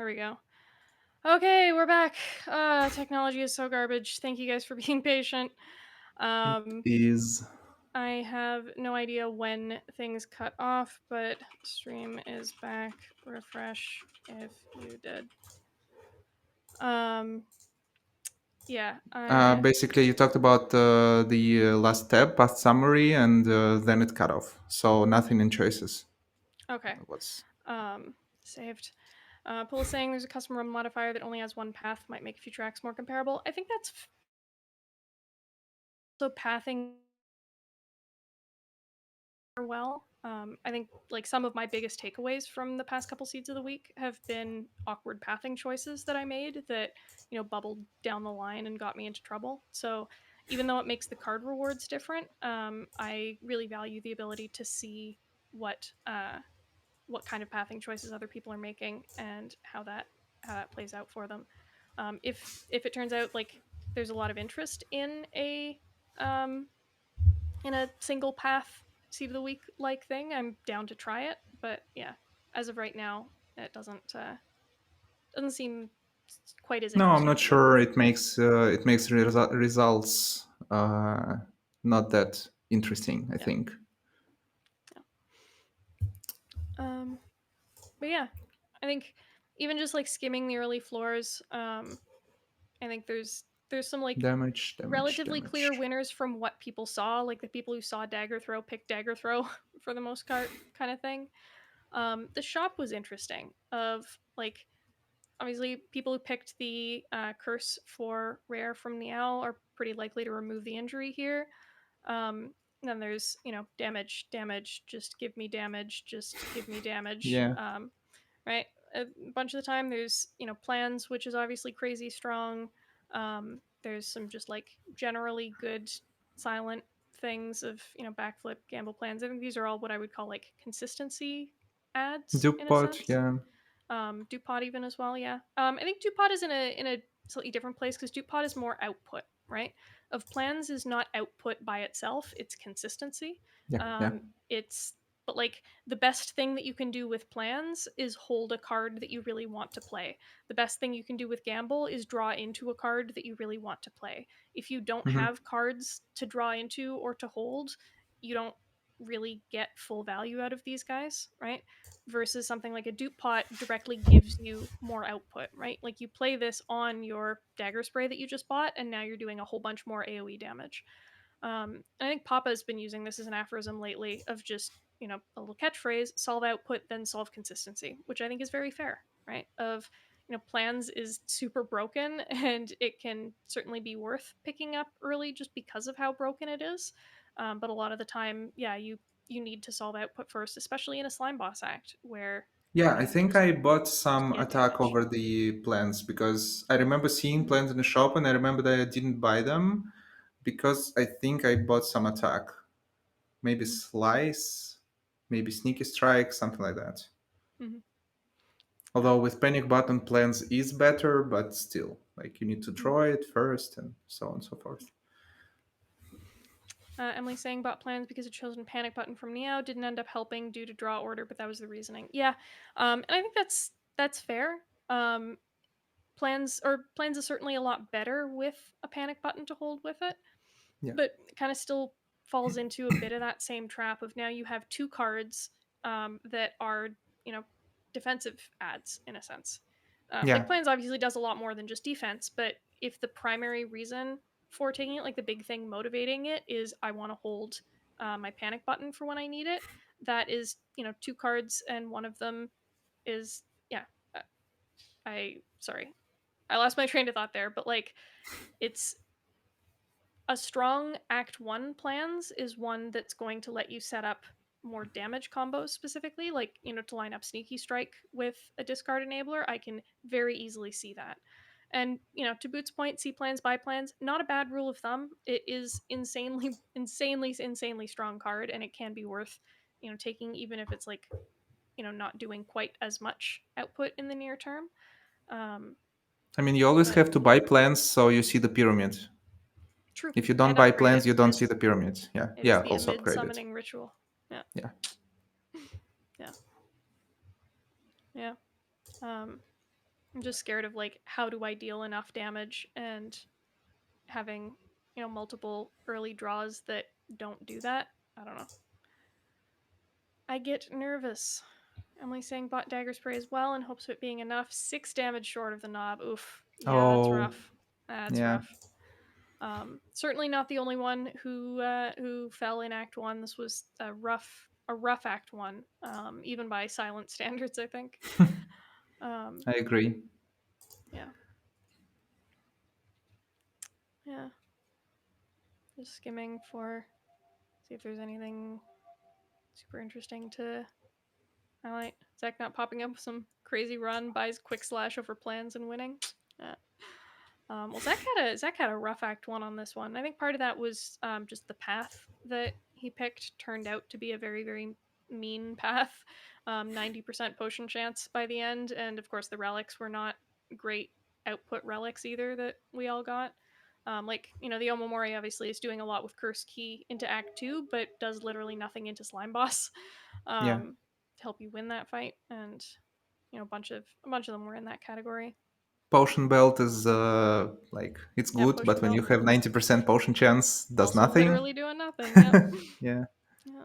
There we go. Okay, we're back. Technology is so garbage. Thank you guys for being patient. It Um, is. I have no idea when things cut off, but stream is back. Refresh if you did. Um, yeah. Basically, you talked about the last tab, path summary, and then it cut off. So nothing in choices. Okay. What's Saved. Pull is saying there's a custom run modifier that only has one path, might make future acts more comparable. I think that's so pathing well. I think like some of my biggest takeaways from the past couple seeds of the week have been awkward pathing choices that I made that bubbled down the line and got me into trouble. So even though it makes the card rewards different, I really value the ability to see what kind of pathing choices other people are making and how that plays out for them. If it turns out like there's a lot of interest um, in a single path seed of the week like thing, I'm down to try it. But yeah, as of right now, it doesn't seem quite as No, I'm interesting not to me. sure. It makes results not that interesting. I Yeah. think. Yeah. Um, but yeah, I think even just like skimming the early floors, I think there's some like Damage, damage, relatively clear damage. winners from what people saw. Like the people who saw dagger throw picked dagger throw for the most part, kind of thing. The shop was interesting. Of like obviously people who picked the curse for rare from the owl are pretty likely to remove the injury here. Then there's damage, damage, just give me damage, just give me damage. Yeah, Right, a bunch of the time there's plans, which is obviously crazy strong. There's some just like generally good silent things of backflip gamble plans. I think these are all what I would call like consistency ads in a Dupot. sense. Yeah. Dupot even as well, yeah. I think Dupot is in a slightly different place because Dupot is more output, right? Of plans is not output by itself; it's consistency. Yeah. Yeah. It's but like the best thing that you can do with plans is hold a card that you really want to play. The best thing you can do with gamble is draw into a card that you really want to play. If you don't Hmm. have cards to draw into or to hold, you don't really get full value out of these guys, right? Versus something like a dupe pot directly gives you more output, right? Like you play this on your dagger spray that you just bought, and now you're doing a whole bunch more AoE damage. And I think Papa has been using this as an aphorism lately of just, a little catchphrase, solve output, then solve consistency, which I think is very fair, right? Of, plans is super broken and it can certainly be worth picking up early just because of how broken it is. But a lot of the time, yeah, you need to solve output first, especially in a slime boss act where, Yeah, I you think just I bought some get attack damage. over the plants because I remember seeing Mm-hmm. plants in the shop and I remember that I didn't buy them because I think I bought some attack. Maybe slice, maybe sneaky strike, something like that. Mm-hmm. Yeah. Although with panic button plans is better, but still, like you need to Mm-hmm. draw it first and so on and so forth. Emily saying bought plans because it chosen panic button from Neo didn't end up helping due to draw order, but that was the reasoning. Yeah, and I think that's fair. Um, plans is certainly a lot better with a panic button to hold with it, Yeah. but kind of still falls into a bit of that same trap of now you have two cards that are you know defensive ads in a sense. Like Yeah. plans obviously does a lot more than just defense, but if the primary reason for taking it, like the big thing motivating it, is I want to hold my panic button for when I need it, that is two cards, and one of them is yeah. uh, I sorry, I lost my train of thought there, but like it's a strong Act 1 plans is one that's going to let you set up more damage combos specifically, like, to line up Sneaky Strike with a discard enabler. I can very easily see that. And, to Boot's point, C plans, buy plans, not a bad rule of thumb. It is insanely, insanely, insanely strong card, and it can be worth, taking even if it's like, not doing quite as much output in the near term. Um, I mean, you always but have to buy plans so you see the pyramid. true. If you don't And buy upgrade plans, it. you It don't see is the pyramid. Yeah. it is Yeah. the Also amid upgrade it. summoning ritual. Yeah. Yeah. Yeah. Yeah. I'm just scared of like how do I deal enough damage and having, multiple early draws that don't do that. I don't know. I get nervous. Emily saying bought dagger spray as well in hopes of it being enough. 6 damage short of the knob. Oof. Yeah, that's Oh, rough. That's yeah. rough. Certainly not the only one who fell in Act One. This was a rough Act One, even by silent standards, I think. Um, I agree. yeah, yeah. Just skimming for see if there's anything super interesting to highlight. Zach not popping up with some crazy run, buys quick slash over plans and winning. Yeah. Well, Zach had a rough Act One on this one. I think part of that was just the path that he picked turned out to be a very very mean path. 90% potion chance by the end, and of course the relics were not great output relics either that we all got. The Omamori obviously is doing a lot with Curse Key into Act Two, but does literally nothing into Slime Boss Yeah. to help you win that fight, and a bunch of them were in that category. Potion belt is like it's Yeah, good, potion but when you belt. have 90% potion chance, does Also nothing. literally doing nothing. Yep. Yeah. Yeah.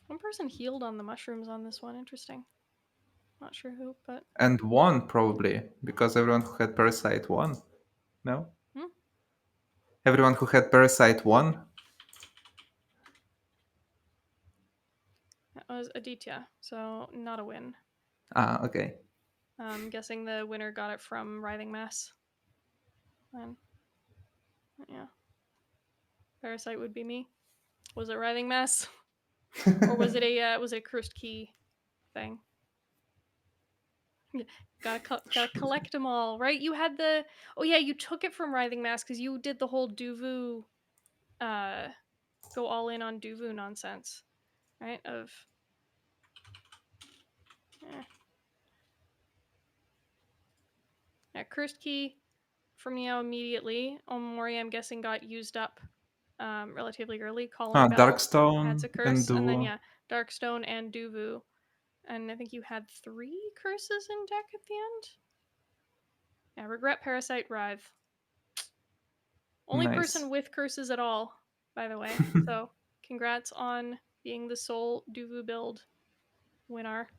One person healed on the mushrooms on this one. Interesting. Not sure who, but And won probably because everyone who had parasite won. No, hmm, everyone who had parasite won. that was Aditya. So not a win. Ah, okay. I'm guessing the winner got it from Writhing Mass. Then yeah, Parasite would be me. Was it Writhing Mass or was it a Cursed Key thing? Gotta collect them all, right? You had the oh yeah, you took it from Writhing Mass because you did the whole Duvu uh go all in on Duvu nonsense, right? Of eh, yeah, Cursed Key from Meow immediately. Omori, I'm guessing, got used up relatively early. Calling Ah, Bell adds Darkstone a and curse, and then Duo. yeah, Darkstone and Duvu. And I think you had 3 curses in deck at the end. Yeah, regret Parasite Writhe. Only person Nice. with curses at all, by the way. So congrats on being the sole Duvu build winner.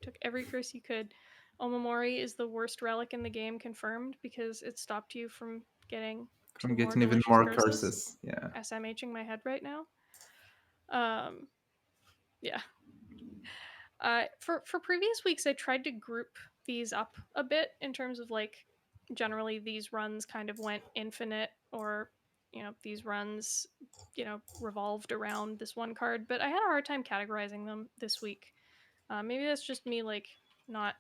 Took every curse you could. Omamori is the worst relic in the game, confirmed, because it stopped you from getting From 2 more getting even delicious more curses. curses. Yeah. SMHing my head right now. Um, yeah. For previous weeks, I tried to group these up a bit in terms of like generally these runs kind of went infinite, or these runs revolved around this one card. But I had a hard time categorizing them this week. Maybe that's just me like not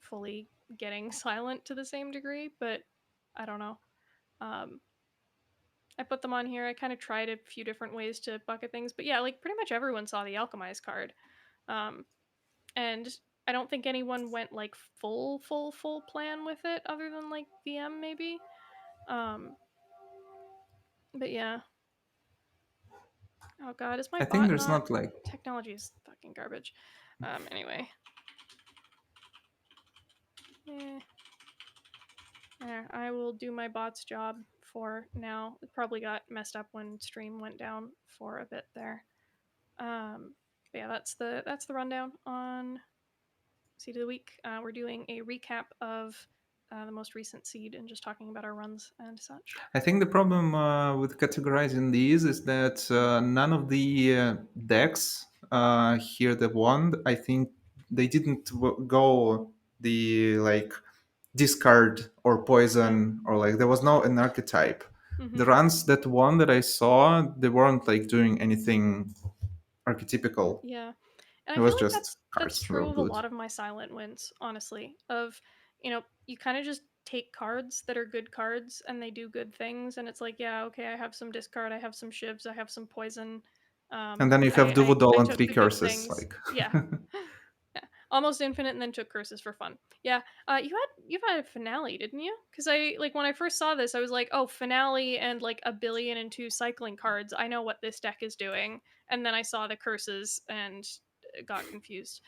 fully getting silent to the same degree, but I don't know. Um, I put them on here. I kind of tried a few different ways to bucket things, but yeah, like pretty much everyone saw the Alchemize card. Um, and I don't think anyone went like full plan with it other than like VM maybe. Um, but yeah. Oh god, is my I think bot there's not not like technology is fucking garbage. Anyway. Eh, I will do my bot's job for now. It probably got messed up when stream went down for a bit there. But yeah, that's the rundown on Seed of the Week. We're doing a recap of the most recent seed and just talking about our runs and such. I think the problem with categorizing these is that none of the decks here that won, I think they didn't go the like discard or poison or like there was no an archetype. The Mm-hmm. runs that won that I saw, they weren't like doing anything archetypical. Yeah, and It I feel was like just that's cards that were true of a good. lot of my silent wins. Honestly, of you kind of just take cards that are good cards and they do good things, and it's like, yeah, okay, I have some discard, I have some shivs, I have some poison. And then you have I Duvodol and took three the good curses. things. Like, Yeah, yeah, almost infinite, and then took curses for fun. Yeah, you've had a finale, didn't you? Because I like when I first saw this, I was like, oh, finale and like a billion and two cycling cards. I know what this deck is doing, and then I saw the curses and got confused.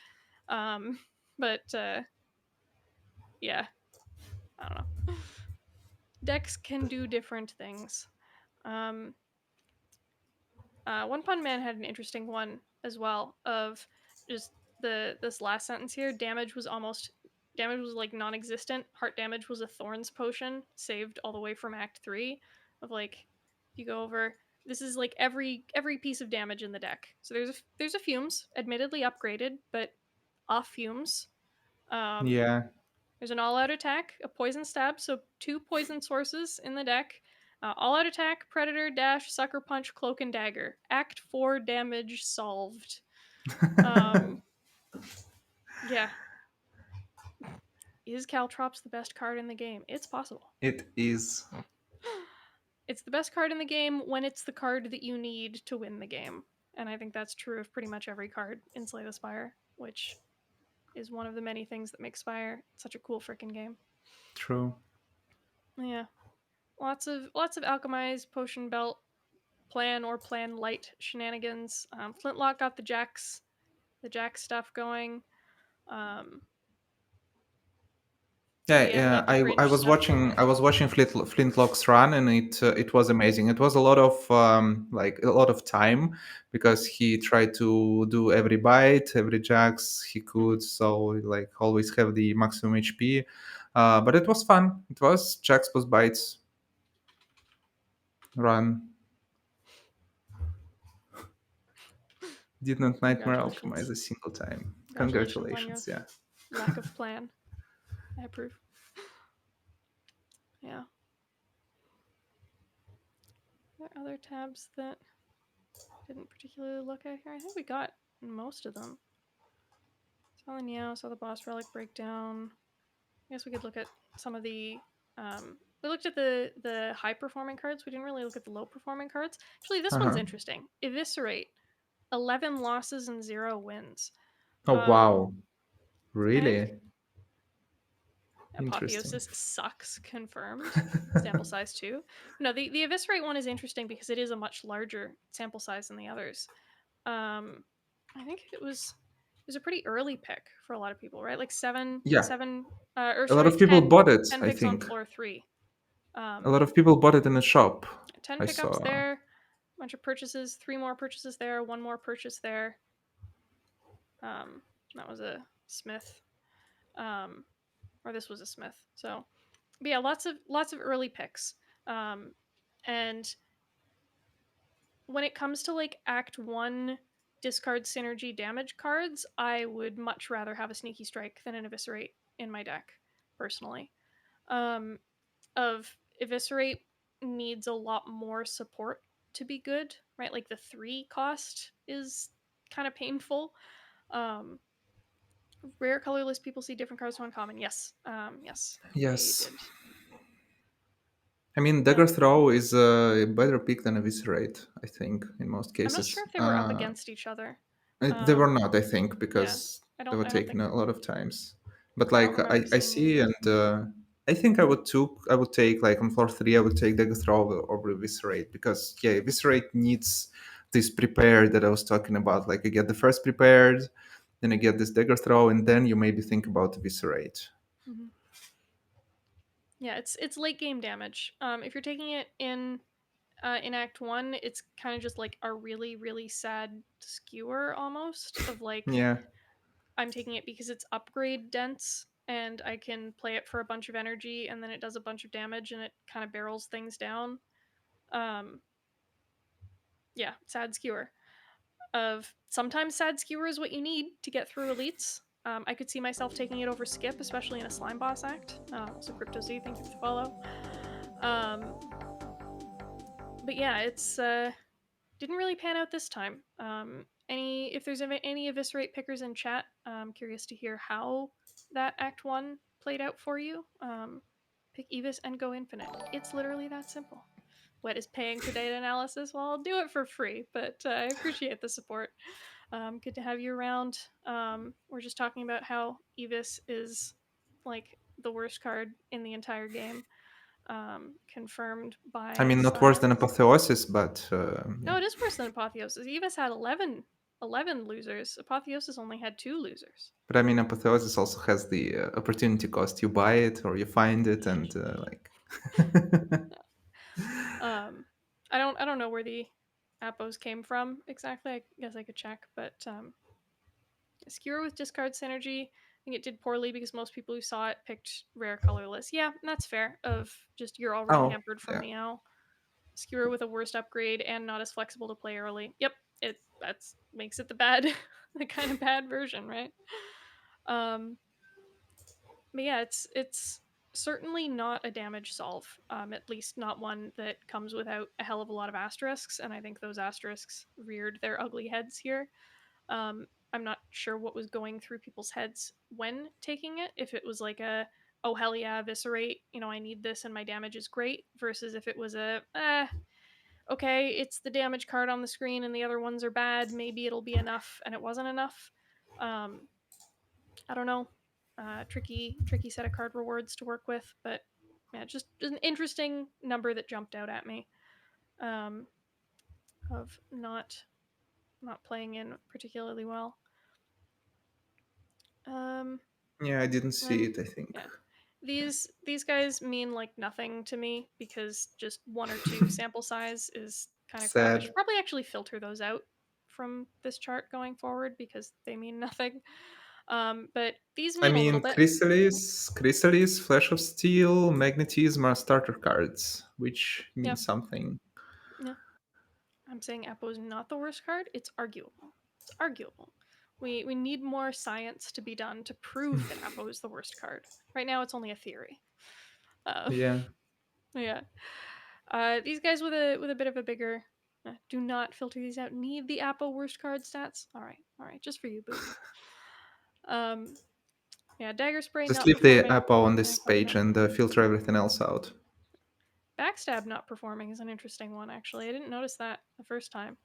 Um, but yeah, I don't know. Decks can do different things. Um, One Pun Man had an interesting one as well of just the this last sentence here. Damage was like non-existent. Heart damage was a thorns potion saved all the way from Act 3 of like if you go over this is like every piece of damage in the deck. So there's a fumes, admittedly upgraded, but off fumes. Um, Yeah. there's an all-out attack, a poison stab, so two poison sources in the deck. All-out attack, predator, dash, sucker punch, cloak and dagger. Act 4 damage solved. Um, yeah. Is Caltrops the best card in the game? It's possible. It is. It's the best card in the game when it's the card that you need to win the game. And I think that's true of pretty much every card in Slay the Spire, which is one of the many things that make Spire such a cool freaking game. True. Yeah. Lots of alchemize, potion belt, plan or plan light shenanigans. Flintlock got the Jack stuff going. Um, Yeah, the yeah. like the bridge stuff I going. was watching Flintlock's run, and it was amazing. It was a lot of like a lot of time because he tried to do every bite, every jacks he Mhm. could, so like always have the maximum HP. But it was fun. It was jacks plus bites run. Did not nightmare alchemize Congratulations. a single time. Congratulations on your Congratulations! Yeah. lack of plan. I approve. Yeah. Are there other tabs that didn't particularly look at here? I think we got most of them. Saw the Meow, saw the boss relic breakdown. I guess we could look at some of the. We looked at the high performing cards. We didn't really look at the low performing cards. Actually, this Uh one's huh. interesting. Eviscerate, 11 losses and 0 wins. Oh Um, wow! I think Really interesting. Apotheosis sucks. Confirmed. Sample size 2. No, the Eviscerate one is interesting because it is a much larger sample size than the others. Um, I think it was a pretty early pick for a lot of people, right? Like Yeah, seven, or a lot sorry, of people 10, bought it. 10 I picks on think floor 3. a Um, lot of people bought it in the shop. 10 I pickups saw. there, a bunch of purchases, 3 more purchases there, 1 more purchase there. That was a Smith, um, or this was a Smith. So, but yeah, lots of early picks. Um, and when it comes to like Act 1 discard synergy damage cards, I would much rather have a Sneaky Strike than an Eviscerate in my deck, personally. Um, of Eviscerate needs a lot more support to be good, right? Like the 3 cost is kind of painful. Um, Rare colorless people see different cards from uncommon. Yes, yes, they Yes, did. I mean Yeah, dagger throw is a better pick than eviscerate. I think in most I'm not sure cases. if they were up against each other. They were Um, not, I think, yeah, because I they don't. were I don't taken think. a lot of times. But I don't like remember I seeing see, either. and I think I would take like on floor 3. I would take dagger throw over eviscerate because yeah, eviscerate needs this prepared that I was talking about. Like I get the first prepared, then I get this dagger throw, and then you maybe think about eviscerate. Mhm. Yeah, it's late game damage. If you're taking it in Act 1, it's kind of just like a really really sad skewer almost of like Yeah. I'm taking it because it's upgrade dense and I can play it for a bunch of energy and then it does a bunch of damage and it kind of barrels things down. Um, yeah, sad skewer. Of sometimes sad skewer is what you need to get through elites. I could see myself taking it over skip, especially in a slime boss act. Also, Crypto Z, thank you for the follow. Um, but yeah, it's didn't really pan out this time. Any if there's any eviscerate pickers in chat, I'm curious to hear how that Act 1 played out for you. Pick Evis and go infinite. It's literally that simple. What is paying for data analysis? Well, I'll do it for free, but I appreciate the support. Good to have you around. We're just talking about how Evis is like the worst card in the entire game, confirmed I by mean, not worse than science. apotheosis, but No, yeah. it is worse than Apotheosis. Evis had 11. 11 losers. Apotheosis only had 2 losers. But I mean, Apotheosis also has the opportunity cost. You buy it or you find it, and like. Um, I don't know where the appos came from exactly. I guess I could check, but Skewer with discard synergy. I think it did poorly because most people who saw it picked rare colorless. Yeah, that's fair. Of just you're already Oh, hampered from yeah. Meow. Skewer with a worst upgrade and not as flexible to play early. Yep, it that's makes it the bad, the kind of bad version, right? Um, but yeah, it's certainly not a damage solve. At least not one that comes without a hell of a lot of asterisks, and I think those asterisks reared their ugly heads here. I'm not sure what was going through people's heads when taking it. If it was like a, oh hell yeah, eviscerate, I need this and my damage is great, versus if it was a, okay, it's the damage card on the screen and the other ones are bad, maybe it'll be enough, and it wasn't enough. Um, I don't know. Tricky set of card rewards to work with, but yeah, just an interesting number that jumped out at me, um, of not playing in particularly well. Um, Yeah, I didn't see and it, I think. yeah, these guys mean like nothing to me because just one or two sample size is kind of crap. I should Sad. probably actually filter those out from this chart going forward because they mean nothing. But these I mean a little mean, bit. Chrysalis, Flash of Steel, Magnetism are starter cards, which Yeah, means something. yeah. I'm saying Apo is not the worst card. It's arguable. It's arguable. We need more science to be done to prove that Apo is the worst card. Right now, it's only a theory. Uh, Yeah. yeah. These guys with a bit of a bigger. Do not filter these out. Need the Apo worst card stats. All right, just for you, Boot. Um, yeah, Dagger Spray Just not leave the performing. APO on I this copy page that. and filter everything else out. Backstab not performing is an interesting one, actually. I didn't notice that the first time.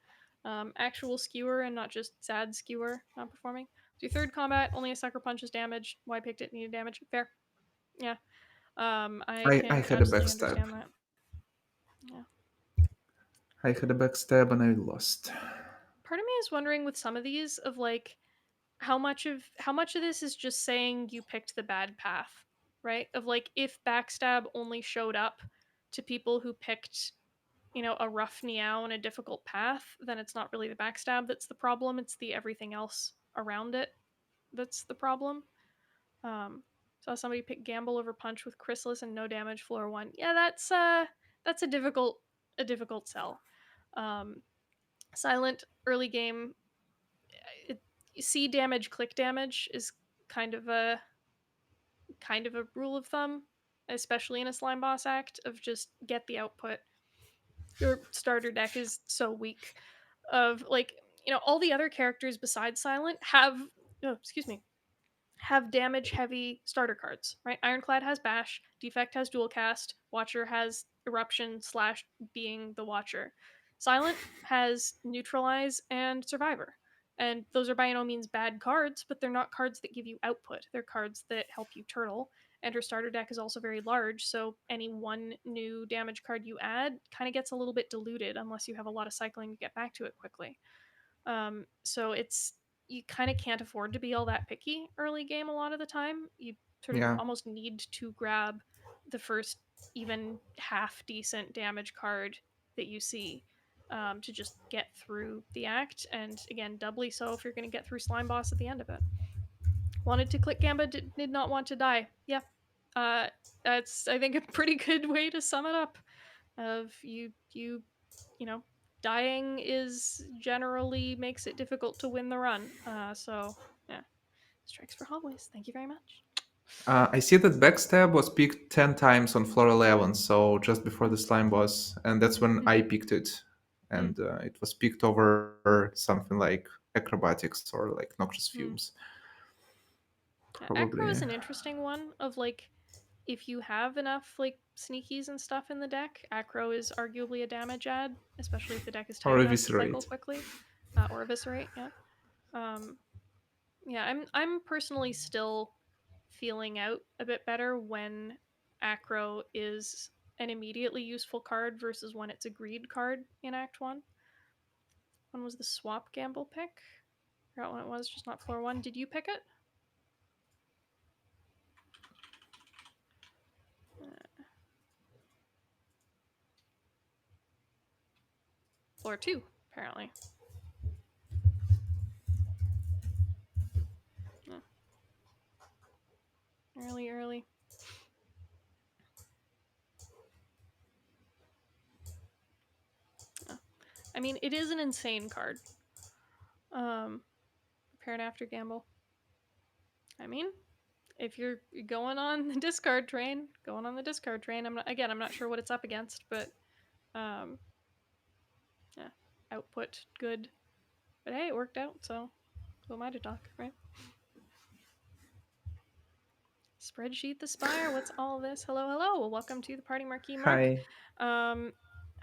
Actual skewer and not just sad skewer not performing. So your third combat, only a sucker punch is damage. Why picked it? Needed damage. Fair. Yeah. I I can had a absolutely backstab. understand that. Yeah. I had a backstab and I lost. Part of me is wondering with some of these of like how much of this is just saying you picked the bad path, right? Of like if backstab only showed up to people who picked a rough Niao and a difficult path, then it's not really the backstab that's the problem. It's the everything else around it that's the problem. Um, Saw somebody pick Gamble over Punch with Chrysalis and no damage floor one. Yeah, that's a difficult sell. Um, Silent early game, it, see damage, click damage is kind of a kind of a rule of thumb, especially in a slime boss act of just get the output. Your starter deck is so weak of like all the other characters besides Silent have excuse me have damage heavy starter cards, right? Ironclad has Bash, Defect has Dual Cast, Watcher has Eruption slash being the Watcher. Silent has Neutralize and Survivor. And those are by no means bad cards, but they're not cards that give you output. They're cards that help you turtle. And her starter deck is also very large, so any one new damage card you add kind of gets a little bit diluted unless you have a lot of cycling to get back to it quickly. So it's you kind of can't afford to be all that picky early game a lot of the time. You sort of Yeah. almost need to grab the first even half decent damage card that you see, to just get through the act. And again, doubly so if you're going to get through Slime Boss at the end of it. Wanted to click Gamba, did not want to die. Yeah, uh, that's I think a pretty good way to sum it up. Of you know, dying is generally makes it difficult to win the run. So yeah, strikes for hallways. Thank you very much. I see that backstab was picked 10 times on floor 11, so just before Mm, the slime boss, and that's when mm, I picked it. mm, And it was picked over something like acrobatics or like noxious mm. fumes. Yeah, Acro Probably. is an interesting one of like if you have enough like sneakies and stuff in the deck, Acro is arguably a damage add, especially if the deck is tight Or enough to cycle eviscerate. quickly, or eviscerate. Yeah. Um, yeah, I'm personally still feeling out a bit better when Acro is an immediately useful card versus when it's a greed card in Act 1. When was the swap gamble pick? Forgot when it was, just not floor 1. Did you pick it? Floor 2, apparently. Oh. Early. Oh. I mean, it is an insane card. Prepared after gamble. I mean, if you're going on the discard train, I'm not sure what it's up against, but um, yeah, output good. But hey, it worked out, so who am I to talk, right? Spreadsheet the Spire, what's all this? Hello. Welcome to the party, Marquee Mark. Hi. Um,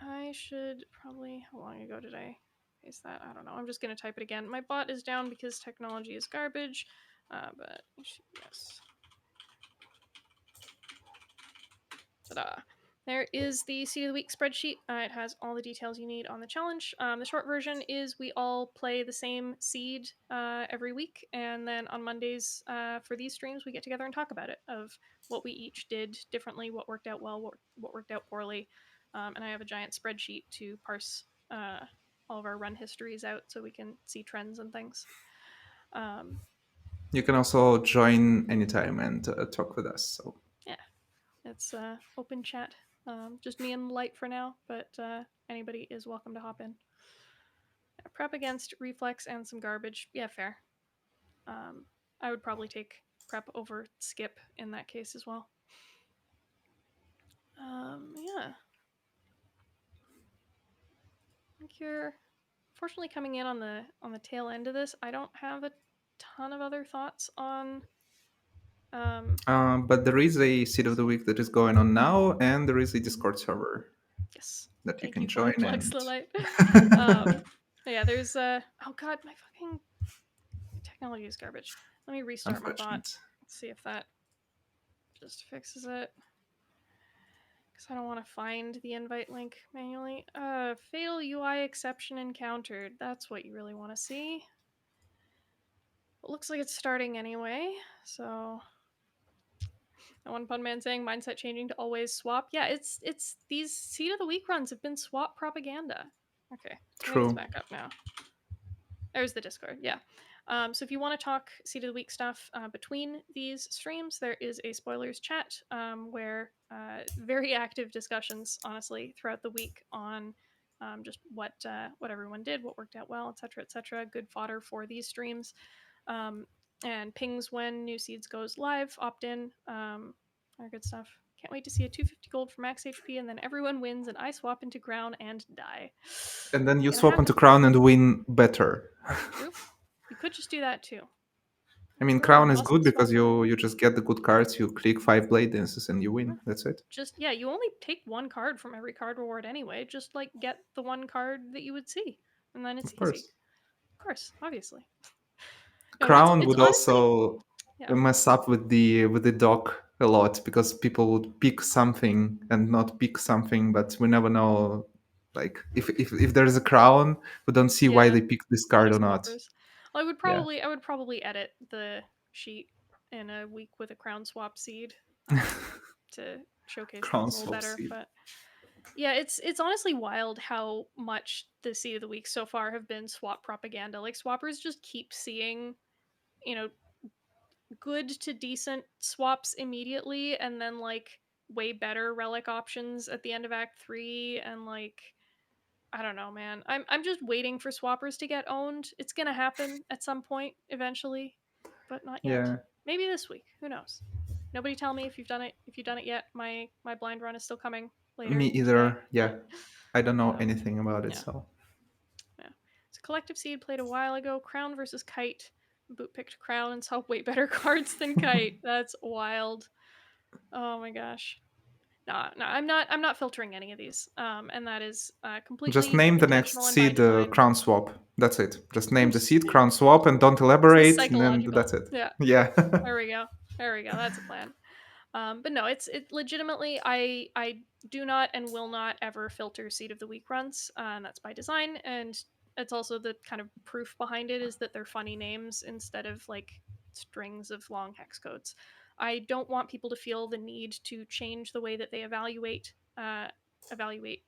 I should probably. How long ago did I paste that? I don't know. I'm just gonna type it again. My bot is down because technology is garbage. But yes. Ta-da. There is the Seed of the Week spreadsheet. It has all the details you need on the challenge. The short version is we all play the same seed every week, and then on Mondays for these streams, we get together and talk about it, of what we each did differently, what worked out well, what worked out poorly. And I have a giant spreadsheet to parse all of our run histories out so we can see trends and things. You can also join anytime and talk with us. So Yeah, it's open chat. Just me and Light for now, but anybody is welcome to hop in. Prep against reflex and some garbage. Yeah, fair. I would probably take prep over skip in that case as well. Yeah. I think you're fortunately coming in on the tail end of this. I don't have a ton of other thoughts on. but there is a seed of the week that is going on now, and there is a Discord server Yes. that you Thank can you for the join. plugs, And Lilite. Yeah, there's oh god, my fucking technology is garbage. Let me restart my bot. unfortunate. Let's see if that just fixes it. Because I don't want to find the invite link manually. Fatal UI exception encountered. That's what you really want to see. It looks like it's starting anyway, so. And one fun man saying mindset changing to always swap. Yeah, it's these seed of the week runs have been swap propaganda. Okay, I think it's True. back up now. There's the Discord. Yeah. So if you want to talk seed of the week stuff between these streams, there is a spoilers chat where very active discussions, honestly, throughout the week on just what everyone did, what worked out well, etc., etc. Good fodder for these streams, and pings when new seeds goes live. Opt in. All good stuff. Can't wait to see a 250 gold for max HP, and then everyone wins, and I swap into crown and die. And then you Gonna swap into happen. crown and win better. True. You could just do that too. I mean, Everyone crown is must good because swap in. you just get the good cards. You click 5 blade dances and you win. That's it. Just yeah, you only take one card from every card reward anyway. Just like get the one card that you would see, and then it's Of easy. course. Of course, obviously. No, Crown it's would honestly also yeah. mess up with the dock a lot because people would pick something and not pick something, but we never know. Like if there is a crown, we don't see why Yeah, they picked this a lot card of or not. swappers. Yeah, I would probably edit the sheet in a week with a crown swap seed to showcase crown things a little swap better. seed. But yeah, it's honestly wild how much the seed of the week so far have been swap propaganda. Like swappers just keep seeing, you know, good to decent swaps immediately, and then like way better relic options at the end of Act 3, and like I don't know, man. I'm just waiting for swappers to get owned. It's gonna happen at some point eventually, but not yet. Yeah, Maybe this week. Who knows? Nobody tell me if you've done it. If you've done it yet, my blind run is still coming me later today. either. Yeah, I don't know Um, anything about it, yeah, so yeah. So collective seed played a while ago. Crown versus Kite. Boot picked Crown and saw way better cards than Kite. That's wild. Oh my gosh. No, I'm not filtering any of these. And that is just completely name the next intentional and by seed design. crown swap. That's it. Just name the Oops. seed crown swap and don't This is elaborate, and psychological. that's it. Yeah. Yeah. There we go. There we go. That's a plan. But no, it legitimately. I do not and will not ever filter seed of the week runs, and that's by design. And It's also the kind of proof behind it is that they're funny names instead of like strings of long hex codes. I don't want people to feel the need to change the way that they evaluate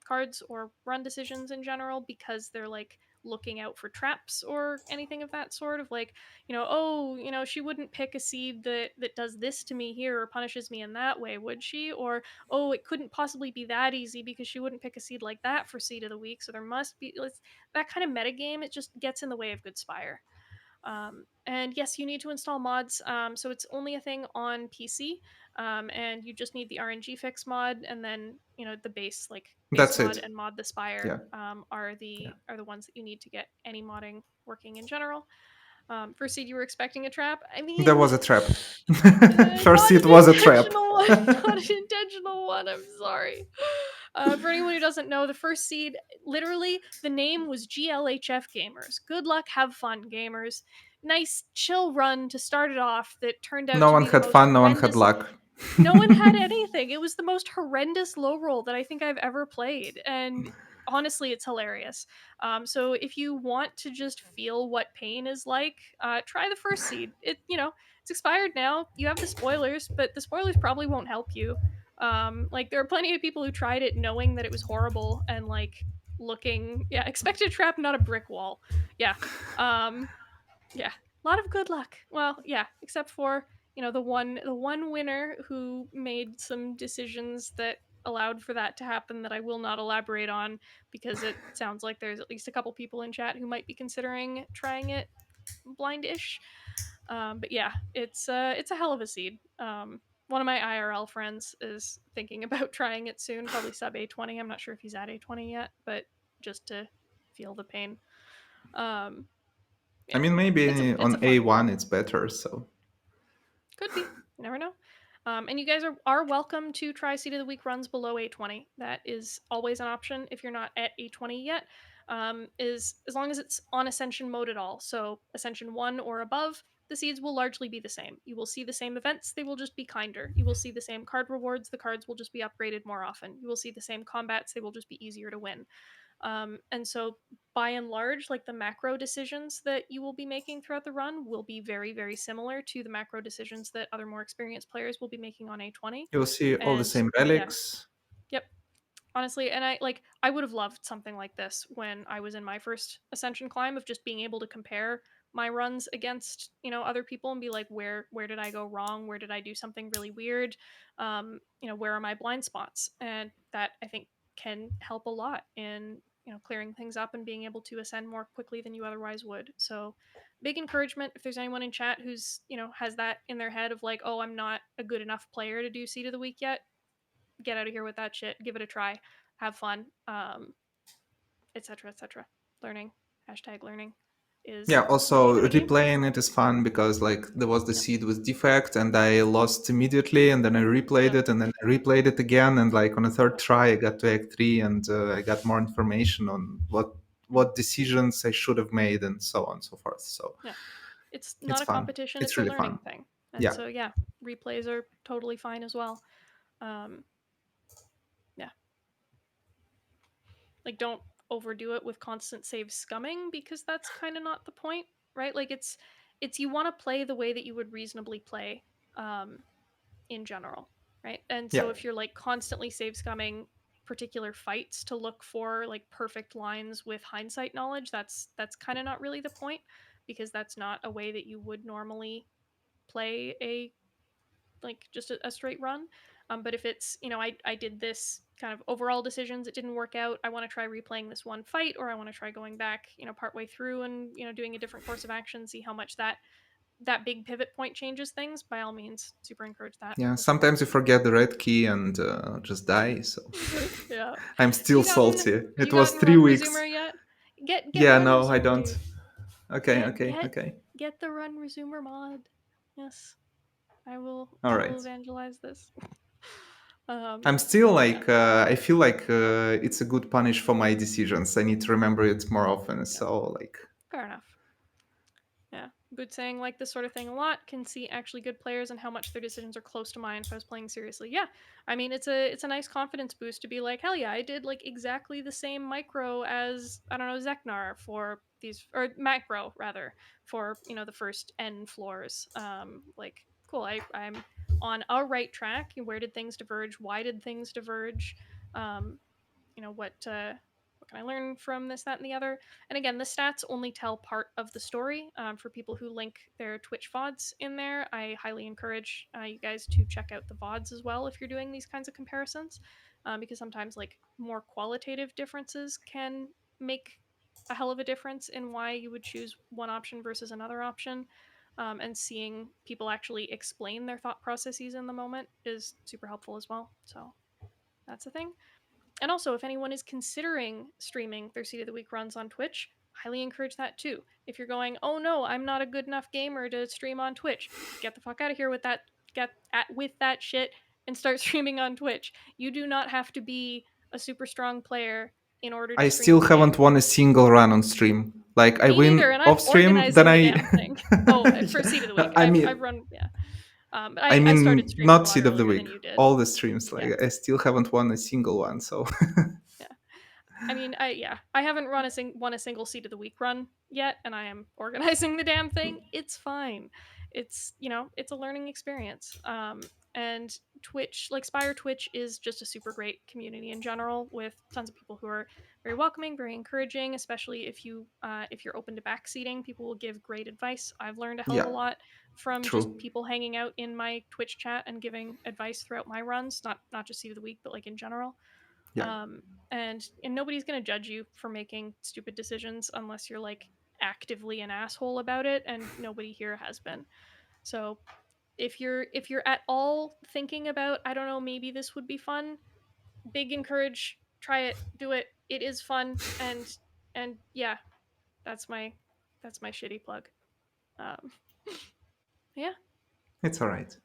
cards or run decisions in general because they're like looking out for traps or anything of that sort of like, oh, she wouldn't pick a seed that does this to me here or punishes me in that way, would she? Or oh, it couldn't possibly be that easy because she wouldn't pick a seed like that for seed of the week, so there must be that kind of metagame. It just gets in the way of good Spire. And yes, you need to install mods. So it's only a thing on PC, and you just need the RNG fix mod, and then the base That's mod it. and mod the Spire Yeah, are yeah. the ones that you need to get any modding working in general. First seed, you were expecting a trap. I There mean, was a trap. First not it an was a trap. intentional one. Not an intentional one. I'm sorry. For anyone who doesn't know, the first seed, literally, the name was GLHF Gamers. Good luck, have fun, gamers. Nice, chill run to start it off that turned out No to one be the had most fun, no one had horrendous. luck. No one had anything. It was the most horrendous low roll that I think I've ever played. And honestly, it's hilarious. So if you want to just feel what pain is like, try the first seed. It's expired now. You have the spoilers, but the spoilers probably won't help you. Like there are plenty of people who tried it knowing that it was horrible and like looking, yeah, expected trap, not a brick wall. Yeah. Um, yeah, a lot of good luck. Well, yeah, except for the one winner who made some decisions that allowed for that to happen that I will not elaborate on because it sounds like there's at least a couple people in chat who might be considering trying it blindish. But yeah, it's a hell of a seed. One of my IRL friends is thinking about trying it soon, probably sub A20. I'm not sure if he's at A20 yet, but just to feel the pain. Um, I yeah, mean, maybe it's a on fun A1 one. it's better, so. Could be. You never know. And you guys are welcome to try Seed of the Week runs below A20. That is always an option if you're not at A20 yet. Is as long as it's on Ascension mode at all. So Ascension 1 or above, the seeds will largely be the same. You will see the same events, they will just be kinder. You will see the same card rewards, the cards will just be upgraded more often. You will see the same combats, they will just be easier to win. And so, by and large, like the macro decisions that you will be making throughout the run will be very, very similar to the macro decisions that other more experienced players will be making on A20. You'll see all the And same yeah, relics. yep, honestly, and I would have loved something like this when I was in my first ascension climb of just being able to compare my runs against other people and be like where did I go wrong, where did I do something really weird, where are my blind spots, and that I think can help a lot in clearing things up and being able to ascend more quickly than you otherwise would. So big encouragement if there's anyone in chat who's has that in their head of like, oh, I'm not a good enough player to do seed of the week yet, get out of here with that shit, give it a try, have fun, etc., etc. Learning, hashtag learning is Yeah, the name also of the game. replaying it is fun because like there was the Yep. seed with defect and I lost immediately and then I replayed Yep. it and then I replayed it again and like on a third Yep. try I got to Act 3 and I got more information on Mm. what decisions I should have made and so on and so forth. So Yeah. It's it's not a fun. competition, It's it's a really fun. learning thing. And Yeah. so, yeah, replays are totally fine as well. Um, yeah. Like, don't overdo it with constant save scumming because that's kind of not the point, right? Like, it's you want to play the way that you would reasonably play um, in general, right? And Yeah. so if you're like constantly save scumming particular fights to look for like perfect lines with hindsight knowledge, that's kind of not really the point because that's not a way that you would normally play a like just a straight run. But if it's I did this kind of overall decisions, it didn't work out, I want to try replaying this one fight, or I want to try going back partway through and doing a different course of action, see how much that big pivot point changes things, by all means super encourage that Yeah. as well. Sometimes you forget the red key and just die. So Yeah. I'm Have still you gotten salty. have It you was gotten three run weeks. resumer yet? Get Yeah. run No, I resumer, don't. dude. Okay. Get Okay. get Okay. get the run resumer mod. Yes, I will All I will right. evangelize this. I'm still But yeah, like I feel like it's a good punish for my decisions. I need to remember it more often. yeah, So like fair enough. Yeah. Boot saying like this sort of thing a lot, can see actually good players and how much their decisions are close to mine if I was playing seriously. Yeah. I mean it's a nice confidence boost to be like, hell yeah, I did like exactly the same micro as I don't know, Zeknar for these or macro rather for, you know, the first N floors. Like cool, I'm on a right track. Where did things diverge? Why did things diverge? Um, you know what can I learn from this, that, and the other. And again, the stats only tell part of the story. For people who link their Twitch vods in there, I highly encourage you guys to check out the vods as well if you're doing these kinds of comparisons, because sometimes like more qualitative differences can make a hell of a difference in why you would choose one option versus another option. And seeing people actually explain their thought processes in the moment is super helpful as well. So that's the thing. And also, if anyone is considering streaming their Seed of the Week runs on Twitch, highly encourage that too. If you're going, oh no, I'm not a good enough gamer to stream on Twitch, get the fuck out of here with that. Get at with that shit and start streaming on Twitch. You do not have to be a super strong player in order to I stream still your game. haven't won a single run on stream. Like I Me neither, win and I'm off stream, then organizing the I. damn thing. Oh, for Seed of the Week, I I've mean, run, yeah. But I I started mean, streaming a not lot seed of the earlier week. than you did. All the streams, Yeah, like I still haven't won a single one. So yeah. I mean, I haven't won a single seat of the week run yet, and I am organizing the damn thing. It's fine. It's it's a learning experience. And Twitch, like Spire Twitch, is just a super great community in general with tons of people who are very welcoming, very encouraging. Especially if you're open to backseating, people will give great advice. I've learned a hell of a yeah, lot from just true. people hanging out in my Twitch chat and giving advice throughout my runs, not just seat of the week, but like in general. Yeah, um, and nobody's gonna judge you for making stupid decisions unless you're like actively an asshole about it, and nobody here has been. So if you're at all thinking about, I don't know, maybe this would be fun, big encourage, try it, do it. It is fun. And yeah, that's my shitty plug. um yeah, it's all right.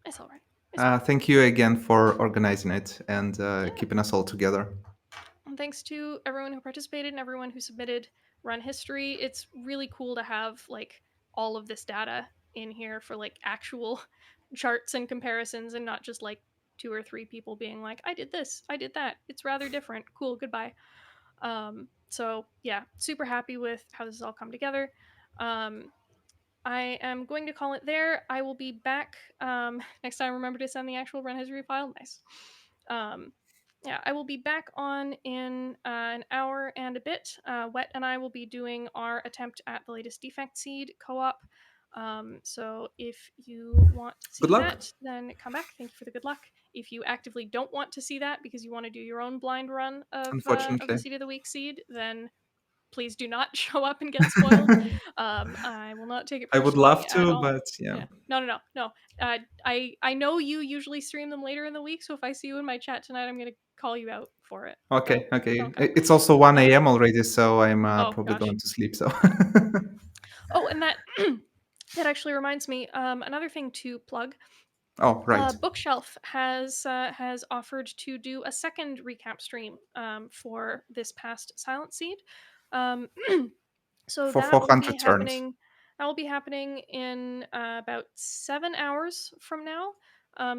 it's all right, it's fine. Thank you again for organizing it and Yeah. keeping us all together. And thanks to everyone who participated and everyone who submitted run history. It's really cool to have like all of this data in here for like actual charts and comparisons, and not just like two or three people being like, I did this, I did that. It's rather different. Cool, goodbye. So yeah, super happy with how this has all come together. Um, I am going to call it there. I will be back next time. Remember to send the actual run history file. Nice. Um, yeah, I will be back on in an hour and a bit. Wet and I will be doing our attempt at the latest defect seed co-op. So if you want to Good see luck. that, then come back. Thank you for the good luck. If you actively don't want to see that because you want to do your own blind run of the Unfortunately, seed of the week seed, then please do not show up and get spoiled. I will not take it I would personally love at to, all. but yeah. Yeah. No, no, no, no. I know you usually stream them later in the week, so if I see you in my chat tonight, I'm gonna call you out for it. Okay, Don't okay. come. It's also 1 Um. a.m. already, so I'm Oh probably gosh. going to sleep. So, Yeah. Oh, and that that actually reminds me. Another thing to plug. oh right, Bookshelf has offered to do a second recap stream for this past Silent Seed. Um, so for 400 turns. that will be happening in about 7 hours from now.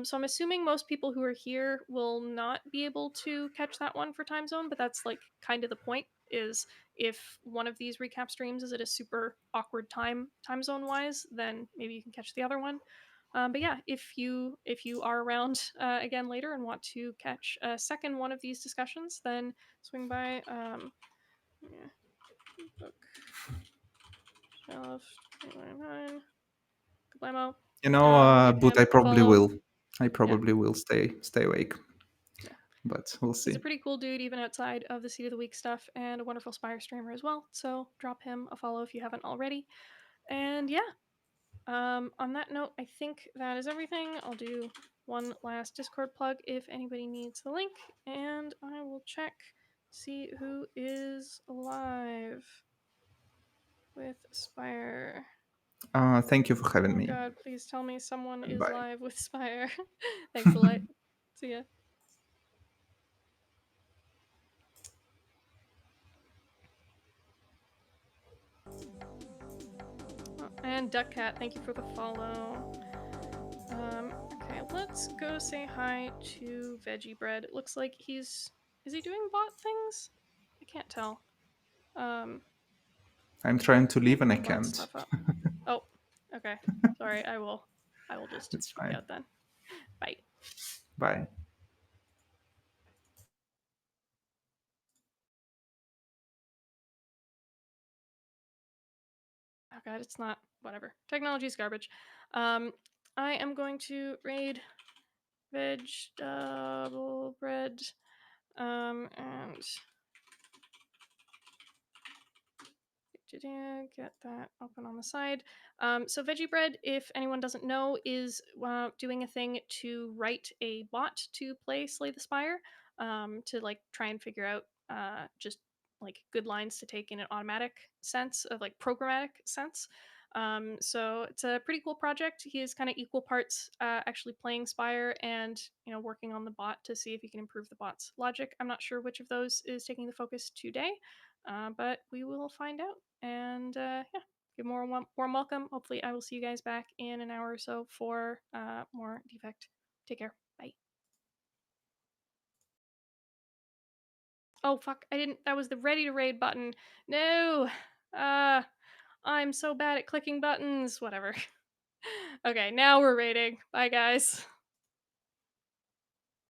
So I'm assuming most people who are here will not be able to catch that one for time zone, but that's like kind of the point, is if one of these recap streams is at a super awkward time zone wise, then maybe you can catch the other one. But yeah, if you are around again later and want to catch a second one of these discussions, then swing by. Yeah, bookshelf 299. Kablamo. Give But him I a probably follow. will. I Yeah, probably will stay awake, yeah. but we'll He's see. a pretty cool dude, even outside of the Seat of the Week stuff, and a wonderful Spire streamer as well. So drop him a follow if you haven't already. And yeah, on that note, I think that is everything. I'll do one last Discord plug if anybody needs the link, and I will check, see who is live with Spire. Thank you for having Oh me. god, please tell me someone is Bye. live with Spire. Thanks a lot. See ya. Oh, And Duck Cat, thank you for the follow. Okay, let's go say hi to Veggie Bread. It looks like he's is he doing bot things? I can't tell. Um, I'm trying to I'll leave and I pull bot can't. stuff up. Oh, okay. Sorry, I will just It's log fine. out then. Bye. Bye. Oh god, it's not whatever. Technology's garbage. Um, I am going to raid vegetable bread. And get that open on the side. So veggie bread, if anyone doesn't know, is doing a thing to write a bot to play Slay the Spire, to like try and figure out just like good lines to take in an automatic sense of like programmatic sense. So it's a pretty cool project. He is kind of equal parts actually playing Spire and working on the bot to see if he can improve the bot's logic. I'm not sure which of those is taking the focus today, but we will find out. And yeah, give more warm welcome. Hopefully, I will see you guys back in an hour or so for more defect. Take care. Bye. Oh fuck! I didn't. That was the ready to raid button. No. Uh, I'm so bad at clicking buttons. Whatever. Okay, now we're raiding. Bye, guys.